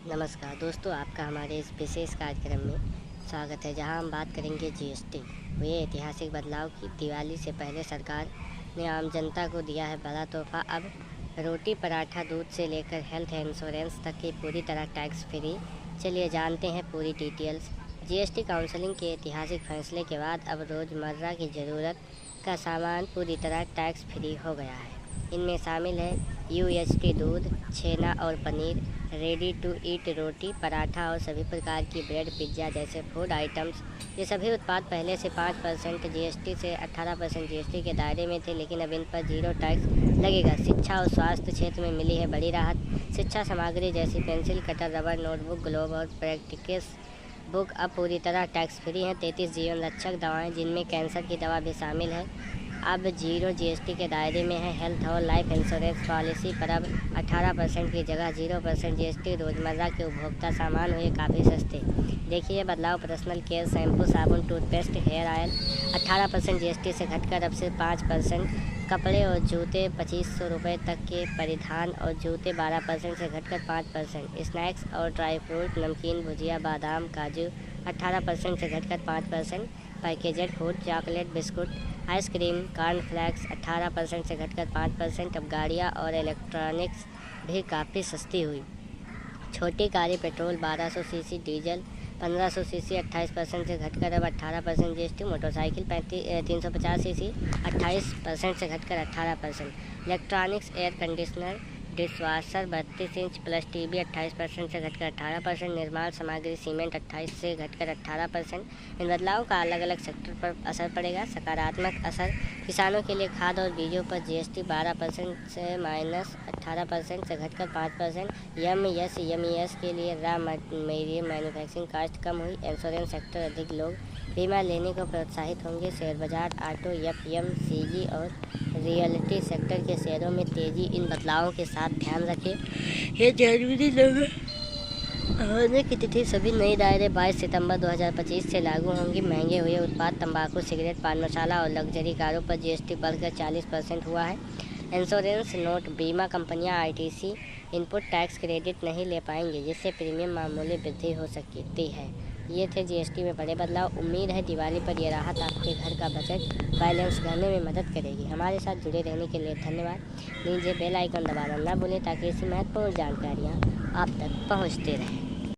नमस्कार दोस्तों, आपका हमारे इस विशेष कार्यक्रम में स्वागत है, जहां हम बात करेंगे जीएसटी हुए ऐतिहासिक बदलाव की। दिवाली से पहले सरकार ने आम जनता को दिया है बड़ा तोहफा। अब रोटी पराठा दूध से लेकर हेल्थ इंश्योरेंस तक की पूरी तरह टैक्स फ्री। चलिए जानते हैं पूरी डिटेल्स। जीएसटी काउंसिलिंग के ऐतिहासिक फैसले के बाद अब रोज़मर्रा की ज़रूरत का सामान पूरी तरह टैक्स फ्री हो गया है। इनमें शामिल है यूएसटी दूध, छेना और पनीर, रेडी टू ईट रोटी पराठा और सभी प्रकार की ब्रेड, पिज्ज़ा जैसे फूड आइटम्स। ये सभी उत्पाद पहले से 5% जीएसटी से 18% जीएसटी के दायरे में थे, लेकिन अब इन पर जीरो टैक्स लगेगा। शिक्षा और स्वास्थ्य क्षेत्र में मिली है बड़ी राहत। शिक्षा सामग्री जैसी pencil, cutter, rubber, notebook, globe और प्रैक्टिकस बुक अब पूरी तरह टैक्स फ्री हैं। 33 जीवन रक्षक दवाएँ, जिनमें कैंसर की दवा भी शामिल है, अब जीरो जीएसटी के दायरे में है। हेल्थ और लाइफ इंश्योरेंस पॉलिसी पर अब 18% की जगह 0% जीएसटी। रोज़मर्रा के उपभोक्ता सामान हुए काफ़ी सस्ते। देखिए बदलाव। पर्सनल केयर शैम्पू, साबुन, टूथपेस्ट, हेयर ऑयल 18% जीएसटी से घटकर अब सिर्फ 5%। कपड़े और जूते 2500 रुपये तक के परिधान और जूते 12% से घटकर 5%। स्नैक्स और ड्राई फ्रूट, नमकीन, भुजिया, बादाम, काजू 18% से घटकर 5%। Packaged food, chocolate, biscuit, ice cream, cornflakes 18% से घटकर 5%। अब गाड़ियाँ और इलेक्ट्रॉनिक्स भी काफ़ी सस्ती हुई। छोटी कारें, पेट्रोल 1200 सीसी, डीजल 1500 सीसी 28% से घटकर अब 18% जीएसटी। मोटरसाइकिल 350 सीसी 28% से घटकर 18%। Electronics, air conditioner, dishwasher 32 inch plus TV 28% से घटकर 18%। निर्माण सामग्री, सीमेंट 28 से घटकर 18%। इन बदलावों का अलग अलग सेक्टर पर असर पड़ेगा। सकारात्मक असर किसानों के लिए खाद और बीजों पर जीएसटी 12% से -18% से घटकर 5%। एमएसएमई के लिए रॉ मटेरियल मैन्युफैक्चरिंग कास्ट कम हुई। इंश्योरेंस सेक्टर, अधिक लोग बीमा लेने को प्रोत्साहित होंगे। शेयर बाजार, ऑटो, एफएमसीजी और रियल्टी सेक्टर के शेयरों में तेजी। इन बदलावों के साथ ध्यान रखें, ये जरूरी होने की तिथि। सभी नए दायरे 22 सितंबर 2025 से लागू होंगी। महंगे हुए उत्पाद, तंबाकू, सिगरेट, पान मसाला और लग्जरी कारों पर जीएसटी बढ़कर 40% हुआ है। इंश्योरेंस नोट, बीमा कंपनियां आईटीसी इनपुट टैक्स क्रेडिट नहीं ले पाएंगी, जिससे प्रीमियम मामूली वृद्धि हो सकती है। ये थे जीएसटी में बड़े बदलाव। उम्मीद है दिवाली पर यह राहत आपके घर का बजट बैलेंस करने में मदद करेगी। हमारे साथ जुड़े रहने के लिए धन्यवाद। नीचे बेल आइकन दबाना ना भूलें, ताकि ऐसी महत्वपूर्ण जानकारियाँ आप तक पहुँचती रहें।